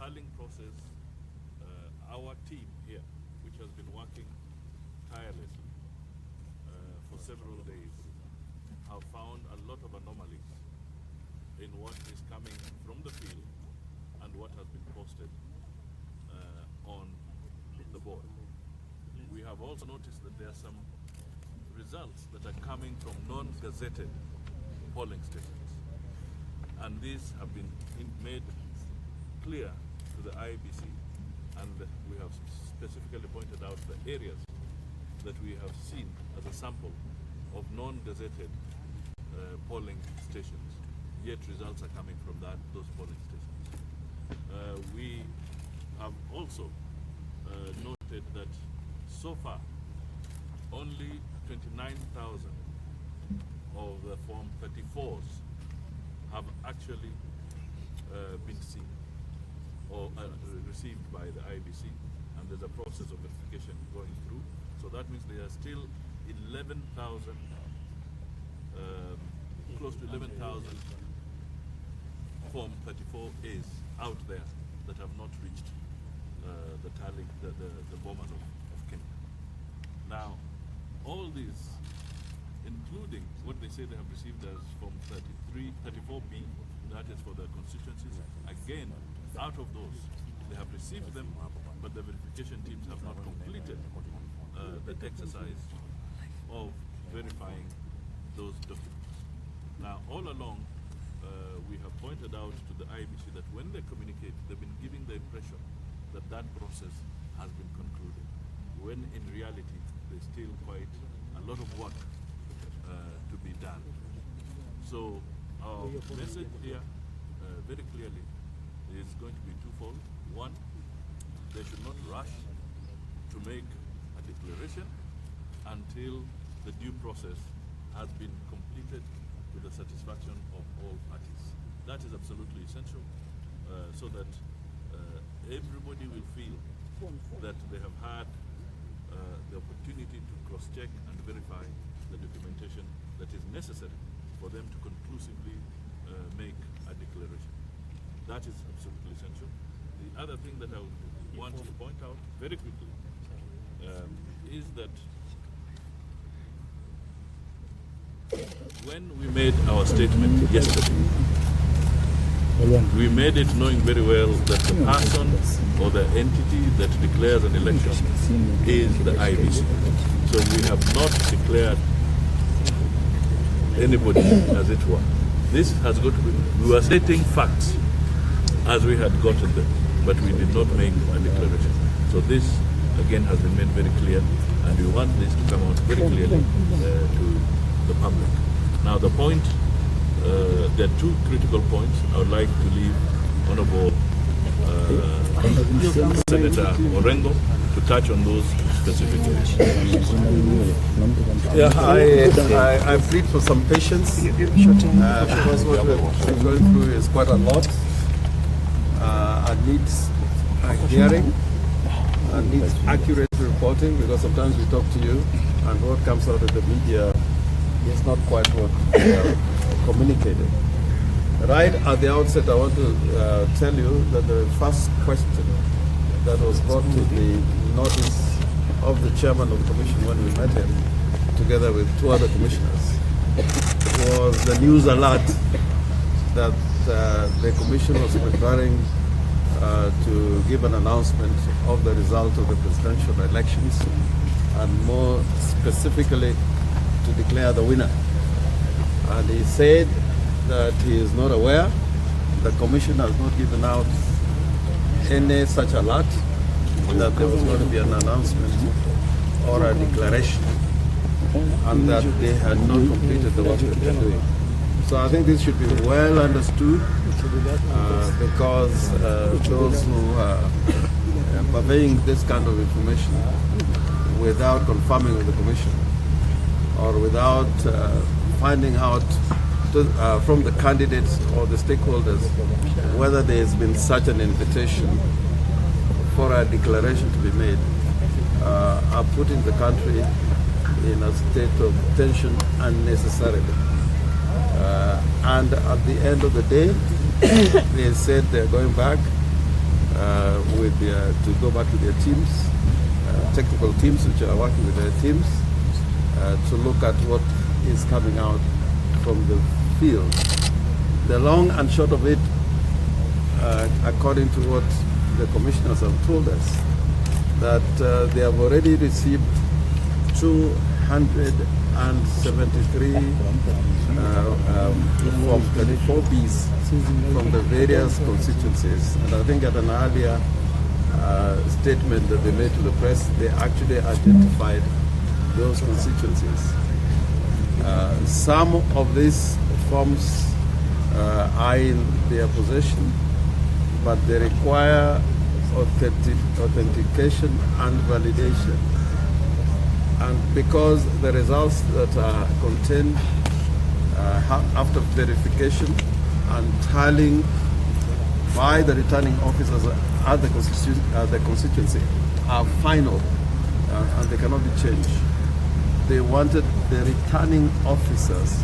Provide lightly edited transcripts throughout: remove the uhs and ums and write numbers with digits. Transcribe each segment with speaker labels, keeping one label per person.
Speaker 1: tallying process, our team here, which has been working tirelessly for several days, have found a lot of anomalies in what is coming from the field and what has been posted on the board. We have also noticed that there are some results that are coming from non-gazetted polling stations, and these have been made clear to the IEBC, and we have specifically pointed out the areas that we have seen as a sample of non-gazetted polling stations, yet results are coming from those polling stations. We have also noted that so far only 29,000 of the Form 34s have actually been seen or received by the IBC, and there's a process of verification going through. So that means there are still 11,000, close to 11,000 Form 34As out there that have not reached the tally, the Bomas of Kenya. Now, all these, including what they say they have received as Form 34B, that is for the constituencies, again, out of those, they have received them, but the verification teams have not completed the exercise of verifying those documents. Now, all along, we have pointed out to the IBC that when they communicate, they've been giving the impression that that process has been concluded, when in reality, there's still quite a lot of work to be done. So our message here, very clearly, is going to be twofold. One, they should not rush to make a declaration until the due process has been completed to the satisfaction of all parties. That is absolutely essential, so that everybody will feel that they have had the opportunity to cross-check and verify the documentation that is necessary for them to conclusively make a declaration. That is absolutely essential. The other thing that I would want to point out very quickly is that when we made our statement yesterday, we made it knowing very well that the person or the entity that declares an election is the IBC. So we have not declared anybody, as it were. This has got to be, we were stating facts as we had gotten them, but we did not make a declaration. So this, again, has been made very clear, and we want this to come out very clearly to the public. Now the point, there are two critical points I would like to leave Honorable Senator Orengo to touch on those specifically.
Speaker 2: Yeah, I plead for some patience because what we're going through is quite a lot. It needs hearing, and needs accurate reporting, because sometimes we talk to you and what comes out of the media is not quite what communicated. Right at the outset, I want to tell you that the first question that was brought to the notice of the chairman of the commission when we met him, together with two other commissioners, was the news alert that the commission was preparing to give an announcement of the result of the presidential elections, and more specifically to declare the winner. And he said that he is not aware, the commission has not given out any such alert that there was going to be an announcement or a declaration, and that they had not completed the work that they are doing. So I think this should be well understood, because those who are purveying this kind of information without confirming with the commission, or without finding out from the candidates or the stakeholders whether there has been such an invitation for a declaration to be made, are putting the country in a state of tension unnecessarily. And at the end of the day, they said they're going back to go back to their teams, technical teams which are working with their teams, to look at what is coming out from the field. The long and short of it, according to what the commissioners have told us, that they have already received 273 Form 34Bs from the various constituencies. And I think at an earlier statement that they made to the press, they actually identified those constituencies. Some of these forms are in their possession, but they require authentication and validation. And because the results that are contained after verification and tallying by the returning officers at the constituency are final and they cannot be changed, they wanted the returning officers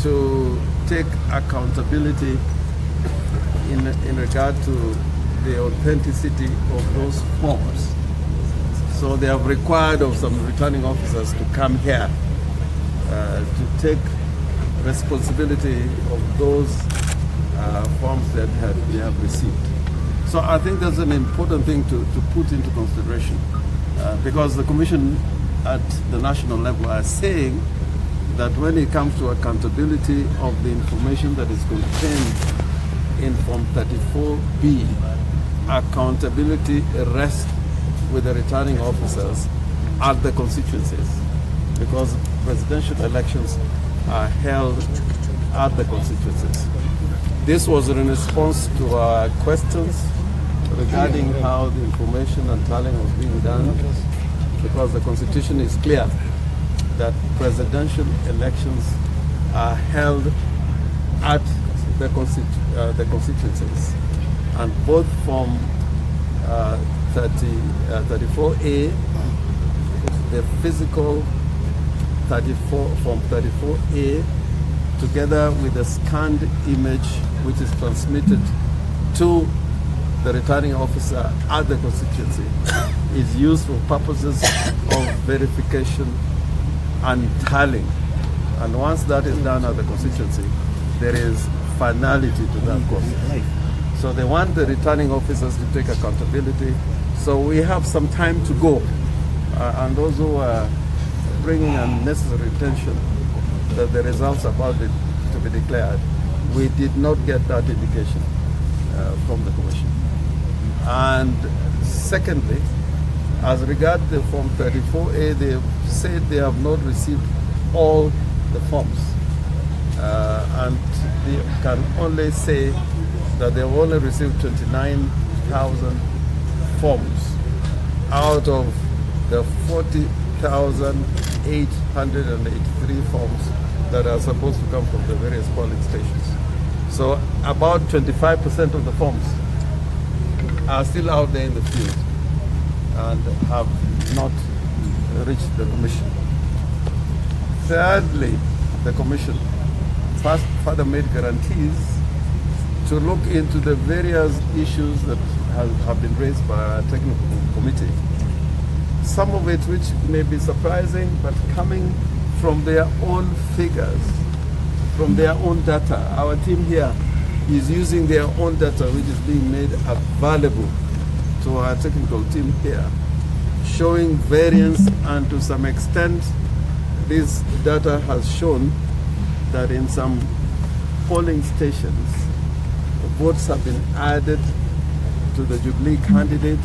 Speaker 2: to take accountability in regard to the authenticity of those forms. So they have required of some returning officers to come here to take responsibility of those forms that they have received. So I think that's an important thing to put into consideration because the Commission at the national level are saying that when it comes to accountability of the information that is contained in Form 34B, accountability rests with the returning officers at the constituencies because presidential elections are held at the constituencies. This was in response to our questions regarding how the information and tallying was being done, because the Constitution is clear that presidential elections are held at the constituencies, and both from 34A, the physical Form 34A, together with the scanned image which is transmitted to the returning officer at the constituency, is used for purposes of verification and tallying. And once that is done at the constituency, there is finality to that process. So they want the returning officers to take accountability. So we have some time to go. And those who are bringing unnecessary tension that the results are about to be declared, we did not get that indication from the Commission. And secondly, as regards the Form 34A, they said they have not received all the forms. And they can only say that they have only received 29,000 forms out of the 40,883 forms that are supposed to come from the various polling stations. So about 25% of the forms are still out there in the field and have not reached the Commission. Thirdly, the Commission further made guarantees to look into the various issues that have been raised by our technical committee. Some of it which may be surprising, but coming from their own figures, from their own data. Our team here is using their own data, which is being made available to our technical team here, showing variance, and to some extent, this data has shown that in some polling stations, votes have been added to the Jubilee candidate,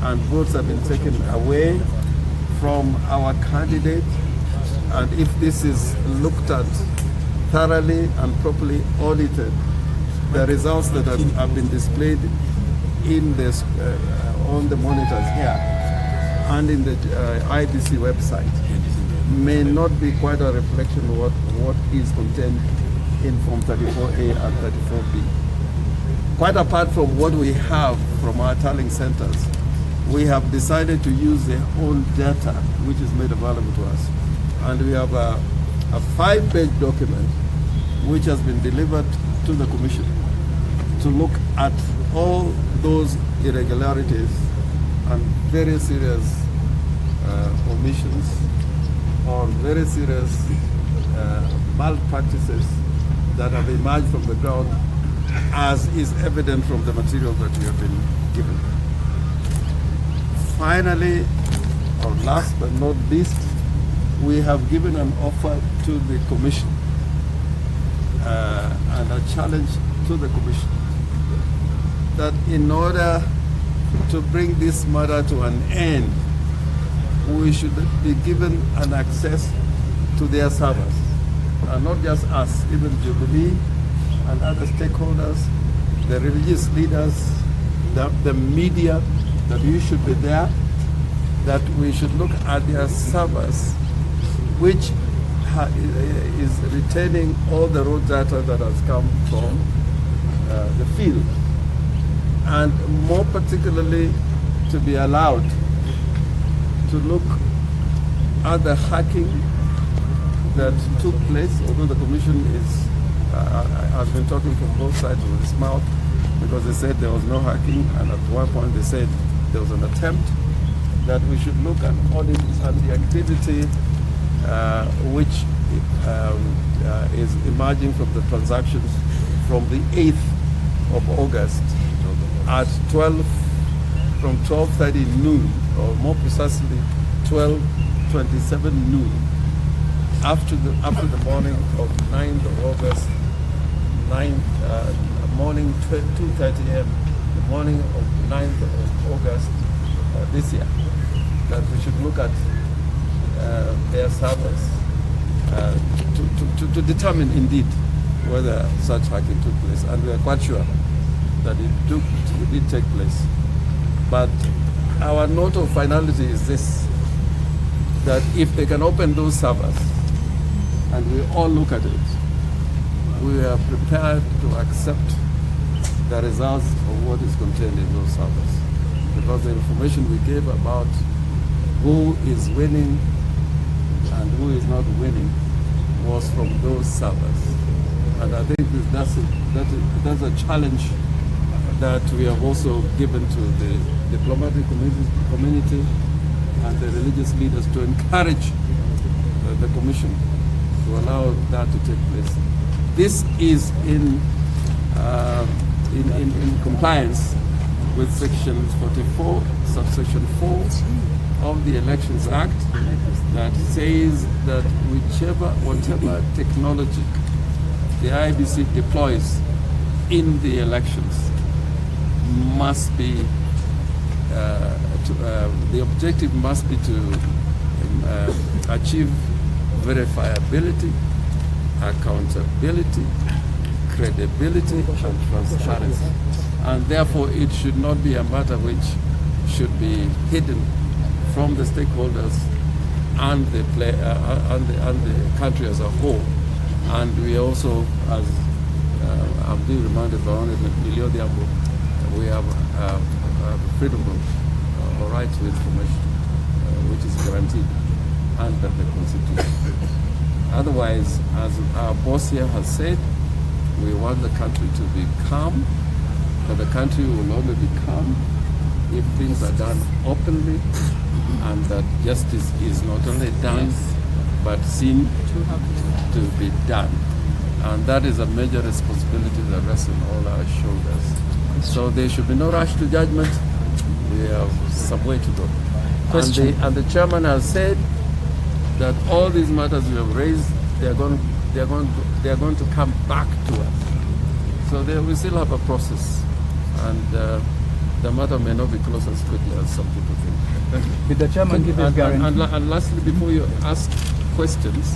Speaker 2: and votes have been taken away from our candidate. And if this is looked at thoroughly and properly audited, the results that have been displayed in this, on the monitors here and in the IBC website may not be quite a reflection of what is contained in Form 34A and 34B. Quite apart from what we have from our tallying centers, we have decided to use their own data, which is made available to us. And we have a 5-page document which has been delivered to the Commission, to look at all those irregularities and very serious omissions or very serious malpractices that have emerged from the ground, as is evident from the material that we have been given. Finally, or last but not least, we have given an offer to the Commission and a challenge to the Commission that in order to bring this matter to an end, we should be given an access to their servers. And not just us, even Jubilee and other stakeholders, the religious leaders, the media, that we should be there, that we should look at their servers, which is retaining all the raw data that has come from the field. And more particularly, to be allowed to look at the hacking that took place, although the Commission has been talking from both sides of its mouth, because they said there was no hacking, and at one point they said there was an attempt, that we should look at audit and the activity which is emerging from the transactions from the 8th of August at from 12:30 noon, or more precisely 12:27 noon, after the morning of 9th of August, morning 2:30 a.m., the morning of 9th of August this year, that we should look at their servers to determine indeed whether such hacking took place. And we are quite sure that it did take place. But our note of finality is this, that if they can open those servers and we all look at it, we are prepared to accept the results of what is contained in those servers. Because the information we gave about who is winning and who is not winning was from those servers. And I think that's a challenge that we have also given to the diplomatic community and the religious leaders, to encourage the Commission to allow that to take place. This is in compliance with Section 44, subsection 4 of the Elections Act, that says that whatever technology the IBC deploys in the elections must be, the objective must be to achieve verifiability, accountability, credibility, and transparency. And therefore it should not be a matter which should be hidden from the stakeholders and the country as a whole. And we also, as I'm being reminded by Honorable Milio Diambo, we have freedom of or right to information, which is guaranteed under the Constitution. Otherwise, as our boss here has said, we want the country to be calm, but the country will only be calm if things are done openly, and that justice is not only done, but seen to be done. And that is a major responsibility that rests on all our shoulders. So there should be no rush to judgment. We have some way to go. And the chairman has said that all these matters we have raised, they are going to come back to us. So we still have a process, and the matter may not be closed as quickly as some people think.
Speaker 3: Did the chairman give his guarantee?
Speaker 2: And lastly, before you ask questions,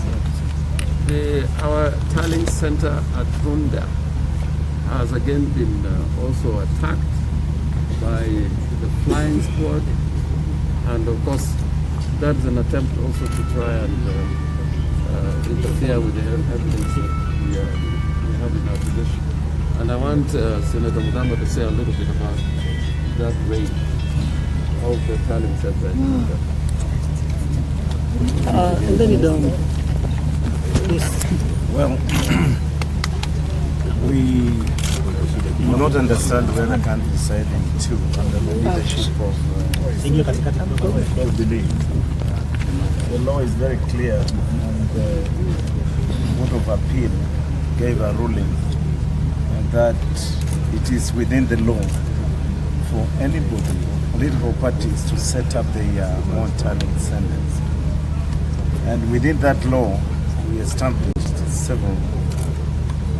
Speaker 2: our tallying center at Runda has again been also attacked by the flying squad, and of course that is an attempt also to try and interfere with the evidence that we have in our possession. And I want Senator Mudamba to say a little bit about that raid of the tallying center in Runda.
Speaker 3: Well, we
Speaker 4: do not understand where the country is heading to under the leadership of Jubilee. The law is very clear, and the Court of Appeal gave a ruling that it is within the law for anybody, political parties, to set up their own tallying centers. And within that law, we established several.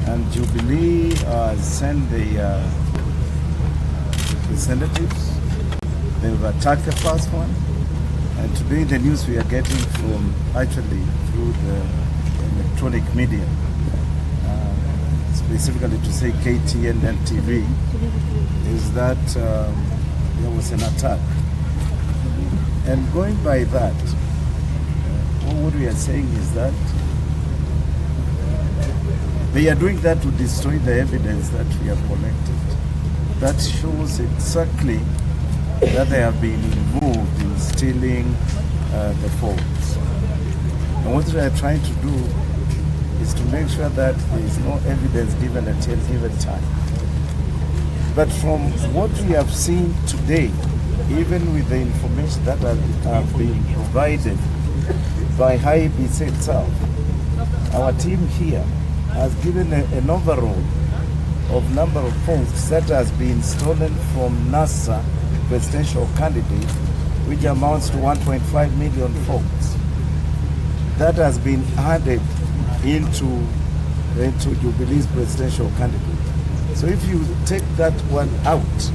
Speaker 4: And Jubilee sent the representatives. They've attacked the first one. And today the news we are getting from, actually through the electronic media, specifically to say KTN and TV, is that there was an attack. And going by that, what we are saying is that they are doing that to destroy the evidence that we have collected. That shows exactly that they have been involved in stealing the votes. And what we are trying to do is to make sure that there is no evidence given at any given time. But from what we have seen today, even with the information that have been provided by IEBC itself, our team here has given an overall of number of votes that has been stolen from NASA presidential candidate, which amounts to 1.5 million votes. That has been added into Jubilee's presidential candidate. So if you take that one out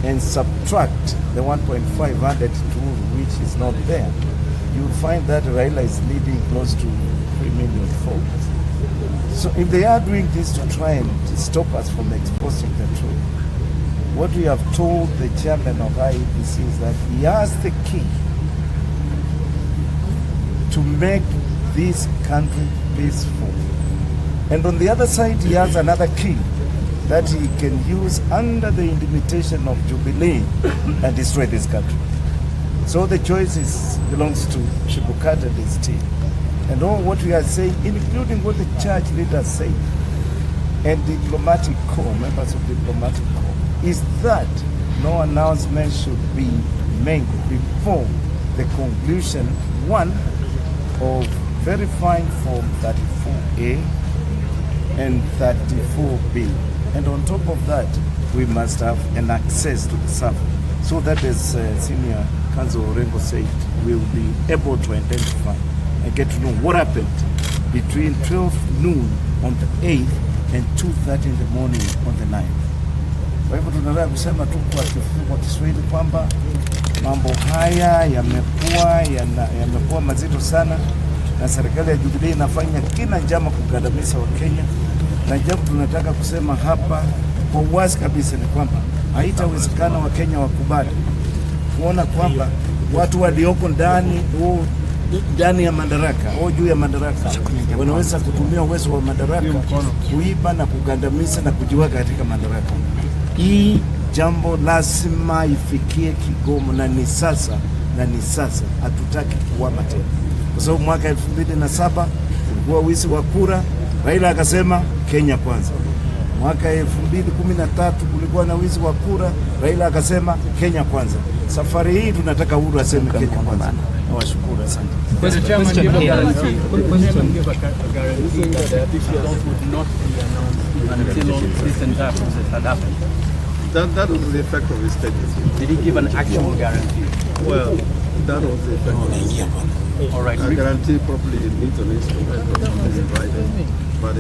Speaker 4: and subtract the 1.5 added to which is not there, you'll find that Raila is leading close to 3 million votes. So if they are doing this to try and stop us from exposing the truth, what we have told the chairman of IEBC is that he has the key to make this country peaceful. And on the other side, he has another key that he can use under the intimidation of Jubilee and destroy this country. So the choice belongs to Chebukati and his team. And all what we are saying, including what the church leaders say, and diplomatic corps, members of diplomatic corps, is that no announcement should be made before the conclusion, one, of verifying Form 34A and 34B. And on top of that, we must have an access to the server, so that, as Senior Counsel Orengo said, we will be able to identify and get to know what happened between 12 noon on the 8th and 2:30 in the morning on the 9th. Kwa hivyo tunataka kusema tu kwa Kiswahili kwamba mambo haya yamekuwa mazito sana, na serikali ya Jubilee inafanya kila njama kugandamiza Wakenya. Na jambo tunataka kusema hapa kwa uwazi kabisa ni kwamba haitawezekana Wakenya wakubali kuona kwamba watu walioko ndani ya madaraka au juu ya madaraka wanaweza kutumia uwezo wa madaraka kuiba na kugandamiza na kujiweka katika madaraka. Hii jambo lazima ifikie kikomo, na ni sasa hatutaki kuwama tena. Kwa sababu mwaka 2007 kulikuwa wizi wa kura, Raila akasema Kenya kwanza. Mwaka 2013 kulikuwa na wizi wa kura, Raila akasema Kenya kwanza. Safari hii tunataka Uhuru aseme Kenya kwanza. Nawashukuru, asante.
Speaker 3: Chairman, give a guarantee that this would not be announced until this entire process had happened.
Speaker 2: That was the effect of his statement.
Speaker 3: Did he give an actual guarantee?
Speaker 2: Well, that was the effect of his statement.
Speaker 3: All right.
Speaker 2: I guarantee probably it needs an instrument but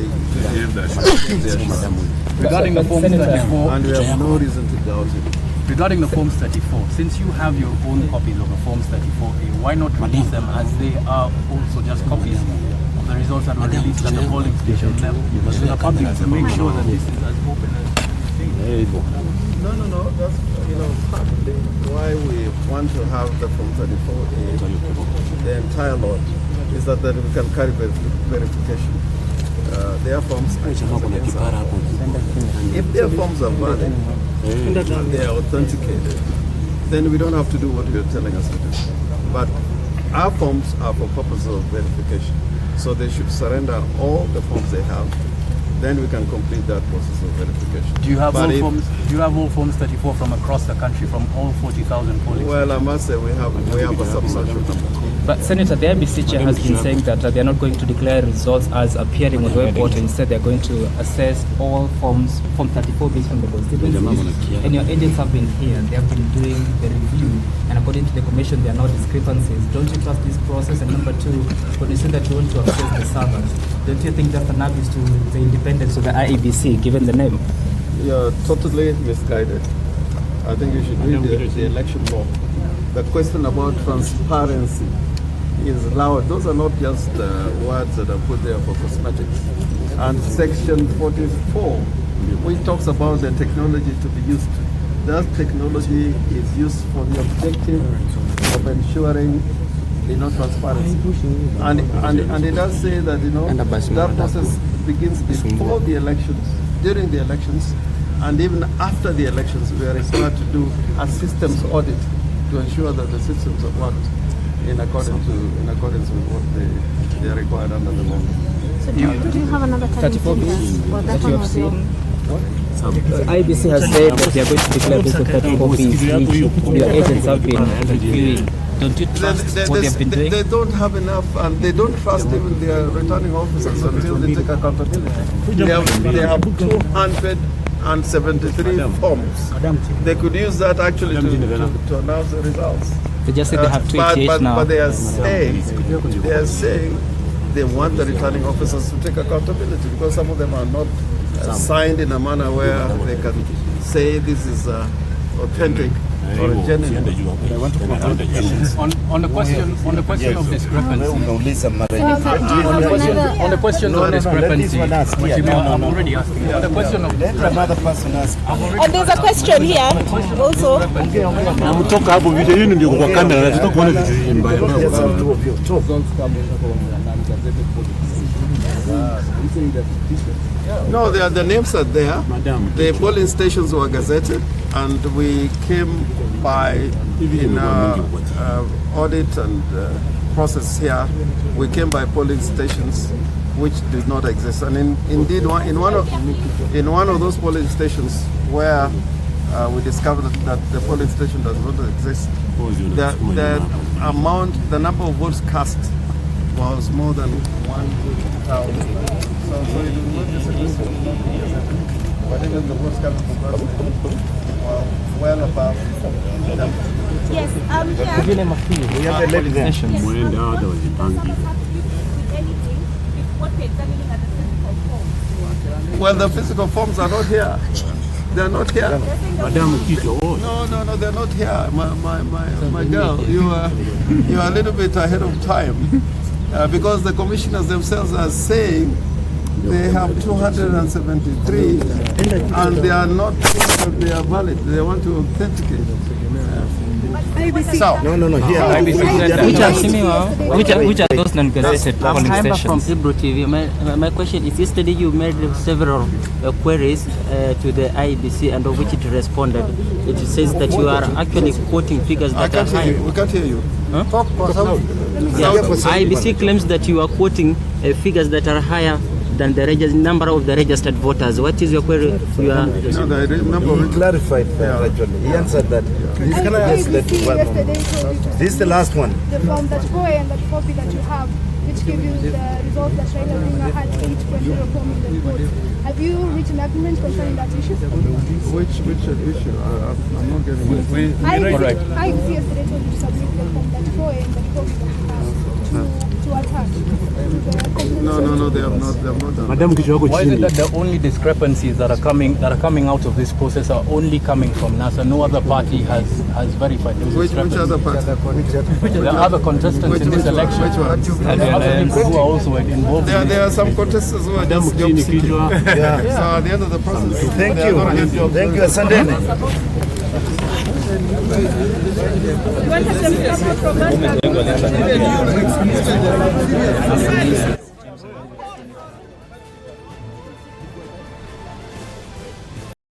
Speaker 3: regarding the Form 34,
Speaker 2: and we have no reason to doubt it.
Speaker 3: Regarding the Forms 34, since you have your own copies of the Forms 34A, why not release them, as they are also just copies of the results that were released at the polling station level, to the public, to make sure that this is as open as
Speaker 2: No. That's partly why we want to have the Form 34A, the entire lot, is that we can carry verification. Their forms, if their forms are valid and they are authenticated, then we don't have to do what you're telling us to do. But our forms are for purposes of verification. So they should surrender all the forms they have. then we can complete that process of verification.
Speaker 3: Do you have all forms? Do you have all forms 34 from across the country, from all 40,000 polling?
Speaker 2: Well, I must say we have a substantial number.
Speaker 5: But Senator, the IBC chair has been saying that they are not going to declare results as appearing on the web portal. Instead, they are going to assess all forms, Form 34 based on the constituencies. And your agents have been here, they have been doing the review, and according to the commission, there are no discrepancies. Don't you trust this process? And number two, when you say that you want to access the servers, don't you think that's an abuse to the independence of the IEBC, given the name?
Speaker 2: You're totally misguided. I think you should read the election law. The question about transparency is loud. Those are not just words that are put there for cosmetics. And Section 44, which talks about the technology to be used. That technology is used for the objective of ensuring transparency. And it does say that that process begins before the elections, during the elections, and even after the elections. We are required to do a systems audit to ensure that the systems have worked in accordance with what they are required under the law.
Speaker 6: So do you have another 34 bills? That you have seen?
Speaker 5: IBC has said that they are going to declare this of 34 bills, which your agents have been reviewing. Don't you trust what they've been doing?
Speaker 2: They don't have enough, and they don't trust even their returning officers until they take accountability. They have 273 forms. They could use that actually to announce the results.
Speaker 5: They just say they have 28 now.
Speaker 2: But they are saying they want the returning officers to take accountability, because some of them are not signed in a manner where they can say this is authentic or genuine.
Speaker 3: On the question of discrepancy. On the question of discrepancy, I'm already asking. On the question of
Speaker 4: another person ask.
Speaker 6: And there's a question here also.
Speaker 2: No, the names are there. The polling stations were gazetted, and we came by in audit and process here. We came by polling stations which did not exist, and indeed in one of those polling stations where we discovered that the polling station does not exist, the number of votes cast was more than 1,000. So it was not just but even the votes cast were well above them.
Speaker 6: Yes, here.
Speaker 4: We have the elections.
Speaker 2: Well, the physical forms are not here. They're not here. No, they're not here. My girl, you are a little bit ahead of time, because the commissioners themselves are saying they have 273 and they are not sure that they are valid. They want to authenticate. So,
Speaker 4: No. Here.
Speaker 5: Which are those non-gazetted polling stations?
Speaker 7: From Ibro TV. My question is, yesterday you made several queries to the IBC, and of which it responded. It says that you are actually quoting figures that are high.
Speaker 2: We can't hear you.
Speaker 7: Huh? IBC claims that you are quoting figures that are higher than the number of the registered voters. What is your query?
Speaker 2: The
Speaker 4: He clarified that actually. He answered that. Can I ask that one? This is the last one.
Speaker 8: The form 34A and 34B that you have, which give you the results that Raila Odinga had for each question of form in the report. Have you reached an agreement concerning that issue?
Speaker 2: Which issue? I'm not getting it.
Speaker 8: I yesterday told you to submit the form 34A and 34B that you have to attach.
Speaker 2: No, they have not done.
Speaker 3: Why is it that the only discrepancies that are coming out of this process are only coming from NASA? No other party has verified those
Speaker 2: Which other party?
Speaker 3: The other contestants in this election, and other people who are also involved.
Speaker 2: There are some contestants who are just job seeking. So at the end of the process,
Speaker 4: Thank you, Asante.
Speaker 8: You want us to come out from that?